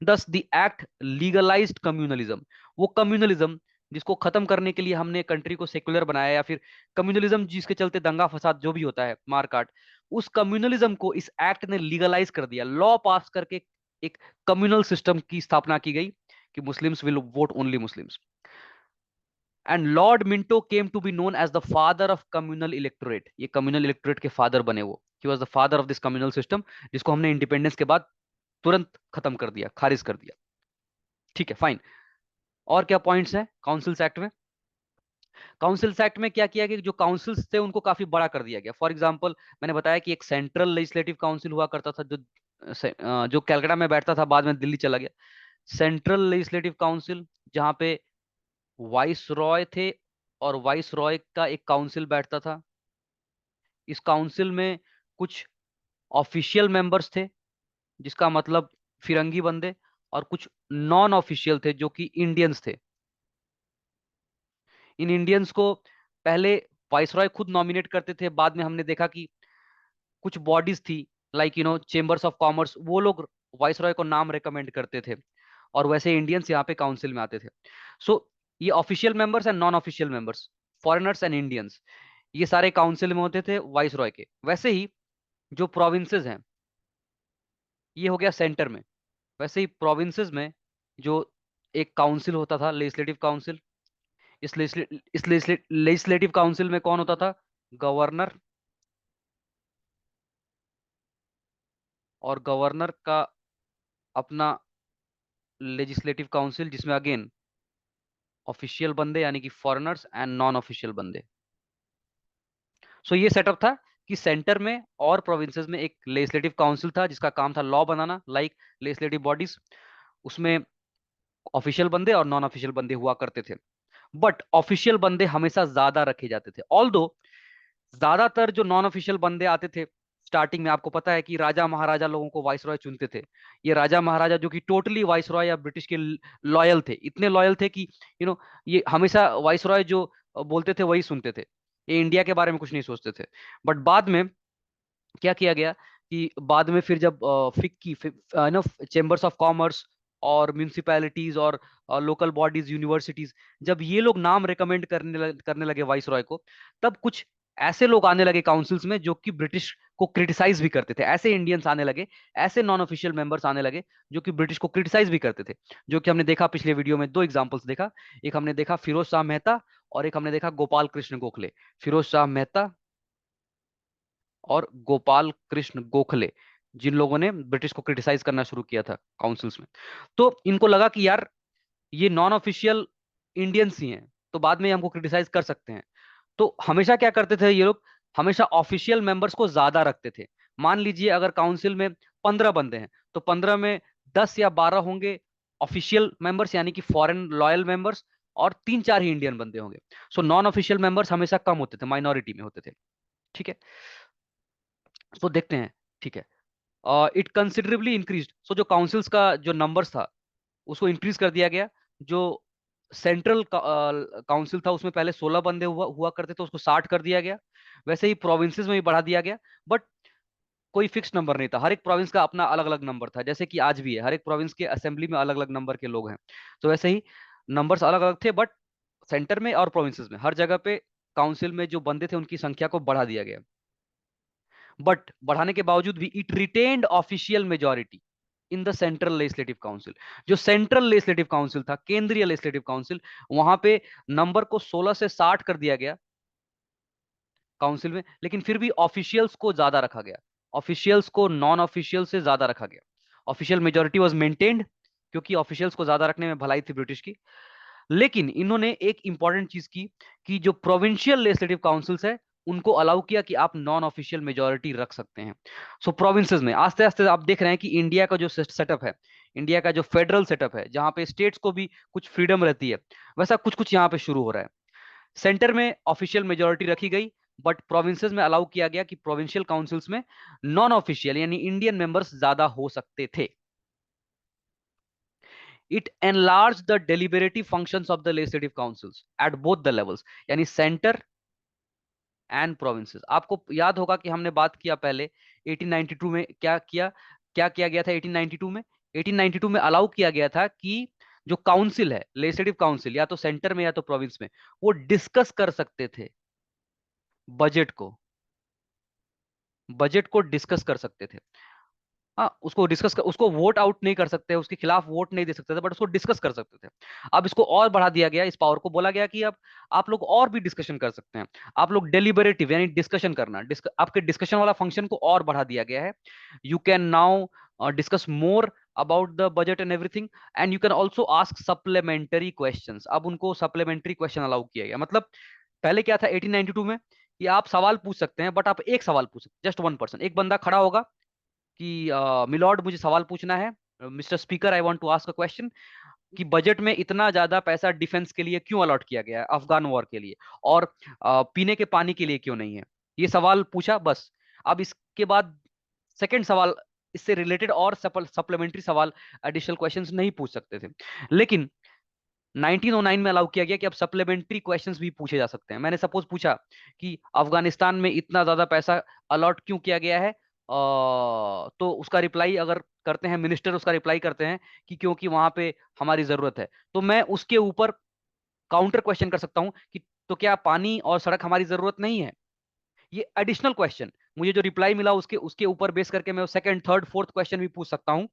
Thus, the act legalized communalism. वो कम्युनलिज्म जिसको खत्म करने के लिए हमने कंट्री को सेक्युलर बनाया, या फिर कम्युनलिज्म जिसके चलते दंगा फसाद जो भी होता है, मारकाट, उस कम्युनलिज्म को इस एक्ट ने लीगलाइज कर दिया। लॉ पास करके एक कम्युनल सिस्टम की स्थापना की गई कि Muslims will vote only Muslims. And Lord Minto came to be known as the father of communal electorate. ये कम्युनल इलेक्टोरेट के फादर बने वो, he was the father of this communal system, जिसको हमने इंडिपेंडेंस के बाद तुरंत खत्म कर दिया, खारिज कर दिया। ठीक है, फाइन। और क्या पॉइंट्स हैं काउंसिल्स एक्ट में? काउंसिल्स एक्ट में क्या किया कि जो काउंसिल्स थे उनको काफी बड़ा कर दिया गया। फॉर एग्जांपल, मैंने बताया कि एक सेंट्रल लेजिस्लेटिव काउंसिल हुआ करता था जो कलकत्ता में बैठता था, बाद में दिल्ली चला गया। सेंट्रल लेजिस्लेटिव काउंसिल जहां पे वाइस रॉय थे, और वाइस रॉय का एक काउंसिल बैठता था। इस काउंसिल में कुछ ऑफिशियल मेंबर्स थे, जिसका मतलब फिरंगी बंदे, और कुछ नॉन ऑफिशियल थे जो कि इंडियंस थे। इन इंडियंस को पहले वाइसरॉय खुद नॉमिनेट करते थे, बाद में हमने देखा कि कुछ बॉडीज थी लाइक चेंबर्स ऑफ कॉमर्स, वो लोग वाइसरॉय को नाम रेकमेंड करते थे, और वैसे इंडियंस यहाँ पे काउंसिल में आते थे। सो ये official members and non official members, foreigners and Indians, ये सारे काउंसिल में होते थे वाइसरॉय के। वैसे ही जो प्रोविंसेस हैं, ये हो गया सेंटर में। वैसे ही प्रोविंसेस में जो एक काउंसिल होता था, लेजिस्लेटिव काउंसिल, इस लेजिस्लेटिव काउंसिल में कौन होता था? गवर्नर, और गवर्नर का अपना लेजिस्लेटिव काउंसिल, जिसमें अगेन ऑफिशियल बंदे यानी कि फॉरेनर्स एंड नॉन ऑफिशियल बंदे। सो ये सेटअप था कि सेंटर में और प्रोविंसेस में एक लेजिस्लेटिव काउंसिल था जिसका काम था लॉ बनाना, लाइक लेजिस्लेटिव बॉडीज। उसमें ऑफिशियल बंदे और नॉन ऑफिशियल बंदे हुआ करते थे, बट ऑफिशियल बंदे हमेशा ज्यादा रखे जाते थे। ऑल्दो ज्यादातर जो नॉन ऑफिशियल बंदे आते थे, स्टार्टिंग में आपको पता है कि राजा महाराजा लोगों को वाइसरॉय चुनते थे। ये राजा महाराजा जो कि टोटली वाइसरॉय या ब्रिटिश के लॉयल थे, इतने लॉयल थे कि ये हमेशा वाइसरॉय जो बोलते थे वही सुनते थे, ये इंडिया के बारे में कुछ नहीं सोचते थे। बट बाद में क्या किया गया कि बाद में फिर जब फिक्की चेंबर्स ऑफ कॉमर्स और म्यूनिसिपैलिटीज और लोकल बॉडीज, यूनिवर्सिटीज, जब ये लोग नाम रिकमेंड करने लगे वाइस रॉय को, तब कुछ ऐसे लोग आने लगे काउंसिल्स में जो कि ब्रिटिश को क्रिटिसाइज भी करते थे। ऐसे इंडियंस आने लगे, ऐसे नॉन ऑफिशियल मेंबर्स आने लगे जो कि ब्रिटिश को क्रिटिसाइज भी करते थे। जो कि हमने देखा पिछले वीडियो में, दो एग्जांपल्स देखा। एक हमने देखा फिरोज शाह मेहता, और एक हमने देखा गोपाल कृष्ण गोखले। फिरोज शाह मेहता और गोपाल कृष्ण गोखले, जिन लोगों ने ब्रिटिश को क्रिटिसाइज करना शुरू किया था काउंसिल्स में। तो इनको लगा कि यार ये नॉन ऑफिशियल इंडियंस ही हैं, तो बाद में हमको क्रिटिसाइज कर सकते हैं। तो हमेशा क्या करते थे ये लोग? हमेशा ऑफिशियल मेंबर्स को ज्यादा रखते थे। मान लीजिए अगर काउंसिल में 15 बंदे हैं, तो 15 में 10 या 12 होंगे ऑफिशियल मेंबर्स यानी कि फॉरेन लॉयल मेंबर्स, और 3-4 ही इंडियन बंदे होंगे। सो नॉन ऑफिशियल मेंबर्स हमेशा कम होते थे, माइनॉरिटी में होते थे। ठीक है, तो देखते हैं। ठीक है, इट कंसिडरेबली इंक्रीज। सो जो काउंसिल्स का जो नंबर्स था उसको इंक्रीज कर दिया गया। जो सेंट्रल काउंसिल था उसमें पहले 16 बंदे हुआ करते थे, उसको 60 कर दिया गया। वैसे ही प्रोविंसेस में भी बढ़ा दिया गया, बट कोई फिक्स नंबर नहीं था। हर एक प्रोविंस का अपना अलग अलग नंबर था, जैसे कि आज भी है, हर एक प्रोविंस के असेंबली में अलग अलग नंबर के लोग हैं। तो वैसे ही नंबर्स अलग अलग थे, बट सेंटर में और प्रोविंसेस में हर जगह पे काउंसिल में जो बंदे थे उनकी संख्या को बढ़ा दिया गया, बट बढ़ाने के बावजूद भी it retained official majority in the central legislative council. जो सेंट्रल लेजिस्लेटिव काउंसिल था, केंद्रीय लेजिस्लेटिव काउंसिल, वहां पे नंबर को 16 से 60 कर दिया गया काउंसिल में, लेकिन फिर भी ऑफिशियल्स को ज्यादा रखा गया, ऑफिशियल्स को नॉन ऑफिशियल से ज्यादा रखा गया। ऑफिशियल मेजोरिटी वाज मेंटेन्ड, क्योंकि ऑफिशियल्स को ज्यादा रखने में भलाई थी ब्रिटिश की। लेकिन इन्होंने एक इंपॉर्टेंट चीज की कि जो प्रोविंशियल लेजिस्लेटिव काउंसिल्स है उनको अलाउ किया कि आप नॉन ऑफिशियल मेजोरिटी रख सकते हैं। सो प्रोविंसेस में आस्ते आस्ते आप देख रहे हैं कि इंडिया का जो सेटअप है, इंडिया का जो फेडरल सेटअप है, जहां पे स्टेट्स को भी कुछ फ्रीडम रहती है, वैसा कुछ कुछ यहाँ पे शुरू हो रहा है। सेंटर में ऑफिशियल मेजोरिटी रखी गई, बट प्रोविंसेस में अलाउ किया गया कि प्रोविंशियल काउंसिल्स में नॉन ऑफिशियल यानी इंडियन मेंबर्स ज्यादा हो सकते थे। It enlarge the deliberative functions of the legislative councils at both the levels, यानी सेंटर एंड प्रोविंसेस। आपको याद होगा कि हमने बात किया पहले 1892 में क्या किया गया था। 1892 में 1892 में अलाउ किया गया था कि जो काउंसिल है, लेजिस्लेटिव काउंसिल, या तो सेंटर में या तो प्रोविंस में, वो डिस्कस कर सकते थे बजट को, बजट को डिस्कस कर सकते थे। हाँ, उसको डिस्कस कर, उसको वोट आउट नहीं कर सकते, उसके खिलाफ वोट नहीं दे सकते थे, बट उसको डिस्कस कर सकते थे। अब इसको और बढ़ा दिया गया, इस पावर को बोला गया कि अब आप लोग और भी डिस्कशन कर सकते हैं। आप लोग डेलिबरेटिव यानी डिस्कशन करना, आपके डिस्कशन वाला फंक्शन को और बढ़ा दिया गया है। You can now discuss more about the budget and everything, and you can also ask supplementary question. अब उनको सप्लीमेंट्री क्वेश्चन अलाउ किया गया। मतलब पहले क्या था 1892 में, कि आप सवाल पूछ सकते हैं, बट आप एक सवाल पूछ सकते, जस्ट वन पर्सन, एक बंदा खड़ा होगा कि मिलॉर्ड मुझे सवाल पूछना है, mister speaker I want to ask a question, कि बजट में इतना ज्यादा पैसा डिफेंस के लिए क्यों अलॉट किया गया है, अफगान वॉर के लिए, और पीने के पानी के लिए क्यों नहीं है। ये सवाल पूछा बस। अब इसके बाद सेकंड सवाल, इससे रिलेटेड और सप्लीमेंट्री सवाल, एडिशनल क्वेश्चंस नहीं पूछ सकते थे। लेकिन 1909 में अलाउ किया गया कि अब सप्लीमेंट्री क्वेश्चंस भी पूछे जा सकते हैं। मैंने सपोज पूछा कि अफगानिस्तान में इतना ज्यादा पैसा अलॉट क्यों किया गया है, तो उसका रिप्लाई अगर करते हैं, मिनिस्टर उसका रिप्लाई करते हैं कि क्योंकि वहां पे हमारी जरूरत है, तो मैं उसके ऊपर काउंटर क्वेश्चन कर सकता हूं कि तो क्या पानी और सड़क हमारी जरूरत नहीं है। ये एडिशनल क्वेश्चन, मुझे जो रिप्लाई मिला उसके उसके ऊपर बेस करके मैं सेकंड थर्ड फोर्थ क्वेश्चन भी पूछ सकता हूं।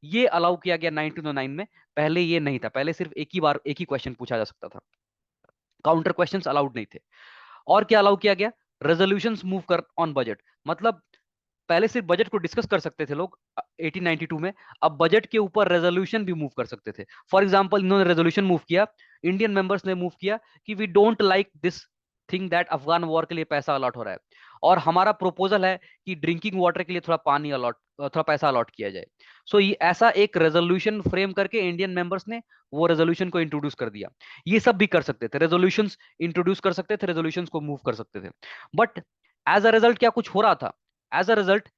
ये अलाउ किया गया 1909 में। पहले ये नहीं था, पहले सिर्फ एक ही बार एक ही क्वेश्चन पूछा जा सकता था, काउंटर क्वेश्चंस अलाउड नहीं थे। और क्या अलाउ किया गया, रेजोल्यूशंस मूव कर ऑन बजट। मतलब पहले सिर्फ बजट को डिस्कस कर सकते थे लोग 1892 में, अब बजट के ऊपर रेजोल्यूशन भी मूव कर सकते थे। फॉर एग्जांपल इन्होंने रेजोल्यूशन मूव किया, इंडियन मेंबर्स ने मूव किया कि we don't like this thing that Afghan war के लिए पैसा अलॉट हो रहा है, और हमारा प्रोपोजल है कि ड्रिंकिंग वाटर के लिए थोड़ा पानी अलॉट, थोड़ा पैसा अलॉट किया जाए। सो ये ऐसा एक रेजोल्यूशन फ्रेम करके इंडियन मेंबर्स ने वो रेजोल्यूशन को इंट्रोड्यूस कर दिया। ये सब भी कर सकते थे, रेजोल्यूशंस इंट्रोड्यूस कर सकते थे, रेजोल्यूशंस को मूव कर सकते थे। बट एज अ रिजल्ट क्या कुछ हो रहा था, as a result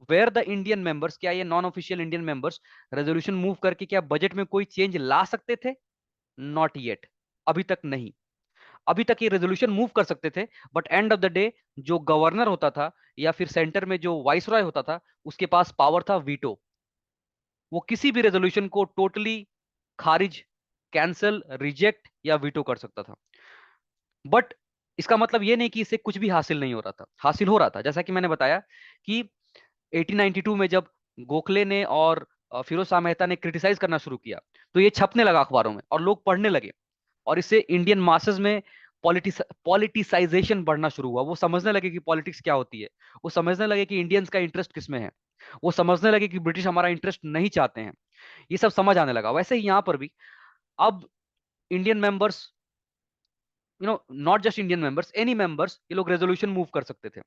were the Indian members, क्या ये non official Indian members resolution move करके क्या बजट में कोई चेंज ला सकते थे? नॉट येट, अभी तक नहीं। अभी तक ये रेजोल्यूशन मूव कर सकते थे, but end of the day जो गवर्नर होता था या फिर सेंटर में जो वाइसरॉय होता था, उसके पास पावर था वीटो। वो किसी भी रेजोल्यूशन को टोटली खारिज, कैंसल, रिजेक्ट या वीटो कर सकता था। बट इसका मतलब ये नहीं कि इससे कुछ भी हासिल नहीं हो रहा था, हासिल हो रहा था। जैसा कि मैंने बताया कि 1892 में जब गोखले ने और फिरोज शाह मेहता ने क्रिटिसाइज करना शुरू किया, तो ये छपने लगा अखबारों में और लोग पढ़ने लगे, और इससे इंडियन मासेस में पॉलिटिसाइजेशन बढ़ना शुरू हुआ। वो समझने लगे कि पॉलिटिक्स क्या होती है, वो समझने लगे कि इंडियंस का इंटरेस्ट किसमें है, वो समझने लगे कि ब्रिटिश हमारा इंटरेस्ट नहीं चाहते हैं। ये सब समझ आने लगा। वैसे ही यहाँ पर भी अब Indian members, not just Indian members, any members, ये लोग रेजोल्यूशन मूव कर सकते थे,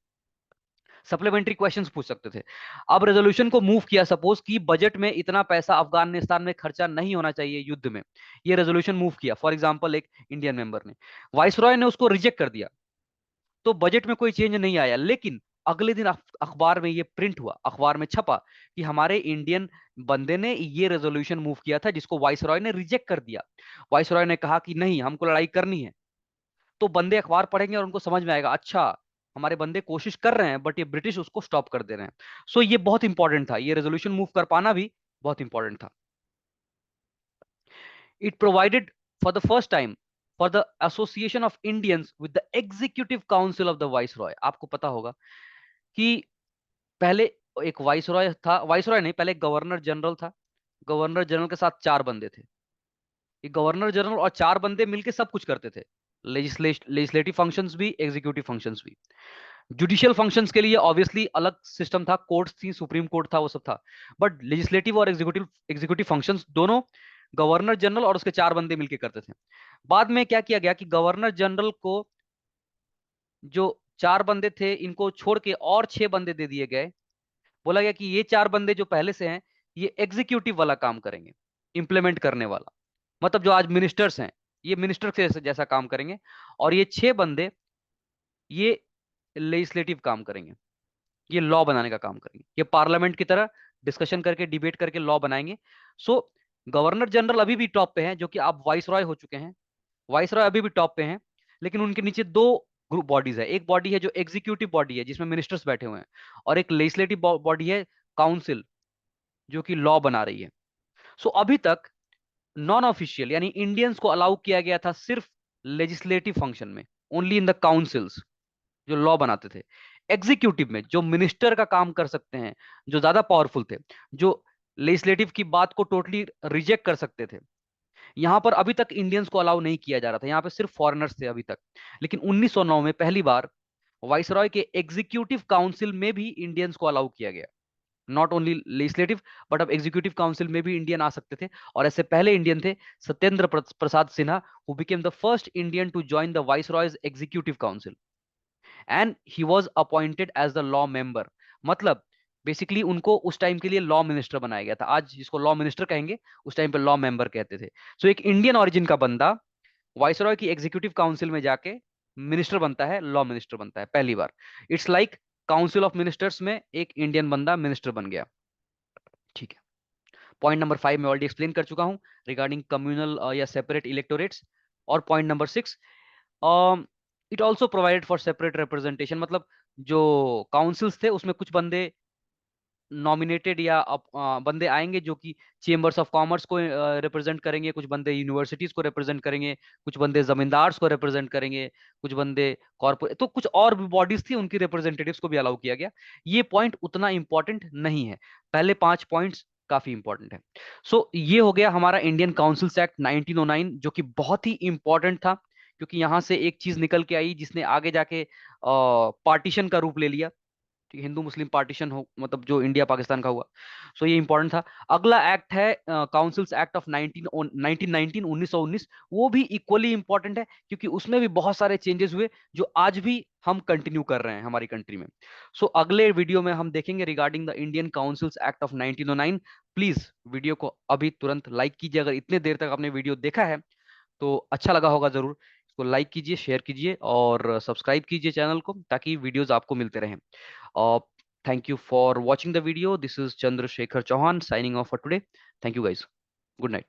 सप्लीमेंट्री क्वेश्चंस पूछ सकते थे। अब रेजोल्यूशन को मूव किया, सपोज कि बजट में इतना पैसा अफगानिस्तान में खर्चा नहीं होना चाहिए युद्ध में, ये रेजोल्यूशन मूव किया फॉर एग्जांपल एक इंडियन मेंबर ने, वाइसरॉय ने उसको रिजेक्ट कर दिया, तो बजट में कोई चेंज नहीं आया। लेकिन अगले दिन अखबार में ये प्रिंट हुआ, अखबार में छपा कि हमारे इंडियन बंदे ने ये रेजोल्यूशन मूव किया था जिसको वाइसरॉय ने रिजेक्ट कर दिया। वाइसरॉय ने कहा कि नहीं, हमको लड़ाई करनी है। तो बंदे अखबार पढ़ेंगे और उनको समझ में आएगा, अच्छा हमारे बंदे कोशिश कर रहे हैं, बट ये ब्रिटिश उसको स्टॉप कर दे रहे हैं। सो ये बहुत इंपॉर्टेंट था, ये रेजोल्यूशन मूव कर पाना भी बहुत इंपॉर्टेंट था। It provided for the first time for the association of Indians with the executive council of the vice Roy. आपको पता होगा कि पहले एक वाइस रॉय था, वाइस रॉय नहीं, पहले गवर्नर जनरल था। गवर्नर जनरल के साथ 4 बंदे थे। ये गवर्नर जनरल और 4 बंदे मिलके सब कुछ करते थे, लेजिस्लेटिव फंक्शंस भी, एग्जीक्यूटिव फंक्शंस भी। जुडिशियल फंक्शंस के लिए ऑब्वियसली अलग सिस्टम था, कोर्ट्स थी, सुप्रीम कोर्ट था, वो सब था। बट लेजिस्लेटिव और एग्जीक्यूटिव एग्जीक्यूटिव फंक्शंस दोनों गवर्नर जनरल और उसके 4 बंदे मिलके करते थे। बाद में क्या किया गया कि गवर्नर जनरल को जो 4 बंदे थे इनको छोड़ के और 6 बंदे दे दिए गए। बोला गया कि ये 4 बंदे जो पहले से हैं ये एग्जीक्यूटिव वाला काम करेंगे, इंप्लीमेंट करने वाला। मतलब जो आज मिनिस्टर्स हैं ये मिनिस्टर के जैसा काम करेंगे, और ये 6 बंदे ये लेजिस्लेटिव काम करेंगे, ये लॉ बनाने का काम करेंगे, ये पार्लियामेंट की तरह डिस्कशन करके डिबेट करके लॉ बनाएंगे। सो गवर्नर जनरल अभी भी टॉप पे हैं, जो कि आप वाइस रॉय हो चुके हैं। वाइस रॉय अभी भी टॉप पे हैं, लेकिन उनके नीचे 2 ग्रुप बॉडीज है। एक बॉडी है जो एग्जीक्यूटिव बॉडी है जिसमें मिनिस्टर्स बैठे हुए हैं, और एक लेजिस्लेटिव बॉडी है, काउंसिल, जो कि लॉ बना रही है। सो अभी तक नॉन ऑफिशियल यानी इंडियंस को अलाउ किया गया था सिर्फ लेजिस्लेटिव फंक्शन में, ओनली इन द काउंसिल्स, जो लॉ बनाते थे। एग्जीक्यूटिव में जो मिनिस्टर का काम कर सकते हैं, जो ज्यादा पावरफुल थे, जो लेजिस्लेटिव की बात को टोटली रिजेक्ट कर सकते थे, यहां पर अभी तक इंडियंस को अलाउ नहीं किया जा रहा था। यहां पे सिर्फ फॉरेनर्स थे अभी तक। लेकिन 1909 में पहली बार वाइसरॉय के एग्जीक्यूटिव काउंसिल में भी इंडियंस को अलाउ किया गया। नॉट ओनली लेजिस्लेटिव बट अब एग्जीक्यूटिव काउंसिल में भी इंडियन आ सकते थे। और ऐसे पहले इंडियन थे Satyendra Prasad Sinha, who became the first Indian to join the viceroy's executive council, and he was appointed as the law member. मतलब बेसिकली उनको उस टाइम के लिए लॉ मिनिस्टर बनाया गया था। आज जिसको लॉ मिनिस्टर कहेंगे, उस टाइम पे लॉ मेंबर कहते थे। सो एक इंडियन ओरिजिन का बंदा वाइसरॉय की एग्जीक्यूटिव काउंसिल में जाके मिनिस्टर बनता है, लॉ मिनिस्टर बनता है पहली बार। It's like council of ministers में एक इंडियन बंदा मिनिस्टर बन गया। ठीक है। पॉइंट नंबर 5 में ऑलरेडी एक्सप्लेन कर चुका हूं रिगार्डिंग कम्युनल या सेपरेट इलेक्टोरेट्स। और point number 6, it also provided for separate representation. मतलब जो काउंसिल्स थे उसमें कुछ बंदे नॉमिनेटेड या बंदे आएंगे जो कि चेंबर्स ऑफ कॉमर्स को रिप्रेजेंट करेंगे, कुछ बंदे यूनिवर्सिटीज को रिप्रेजेंट करेंगे, कुछ बंदे जमींदार्स को रिप्रेजेंट करेंगे, कुछ बंदे कॉर्पोरेट, तो कुछ और भी बॉडीज थी उनकी रिप्रेजेंटेटिव्स को भी अलाउ किया गया। ये पॉइंट उतना इंपॉर्टेंट नहीं है, पहले 5 पॉइंट्स काफी इंपॉर्टेंट है। सो ये हो गया हमारा इंडियन काउंसिल्स एक्ट 1909, जो कि बहुत ही इंपॉर्टेंट था, क्योंकि यहां से एक चीज निकल के आई जिसने आगे जाके पार्टीशन का रूप ले लिया। ठीक है, हिंदू मुस्लिम पार्टीशन हो, मतलब जो इंडिया पाकिस्तान का हुआ। सो ये इंपॉर्टेंट था। अगला एक्ट है काउंसिल्स एक्ट ऑफ 1919। वो भी इक्वली इंपॉर्टेंट है, क्योंकि उसमें भी बहुत सारे चेंजेस हुए जो आज भी हम कंटिन्यू कर रहे हैं हमारी कंट्री में। सो अगले वीडियो में हम देखेंगे regarding the Indian councils act of 1909। Please video को अभी तुरंत लाइक कीजिए, अगर इतने देर तक आपने वीडियो देखा है तो अच्छा लगा होगा जरूर। इसको लाइक कीजिए, शेयर कीजिए और सब्सक्राइब कीजिए चैनल को, ताकि वीडियोस आपको मिलते रहें। Thank you for watching the video. This is Chandrasekhar Chauhan signing off for today. Thank you guys. Good night.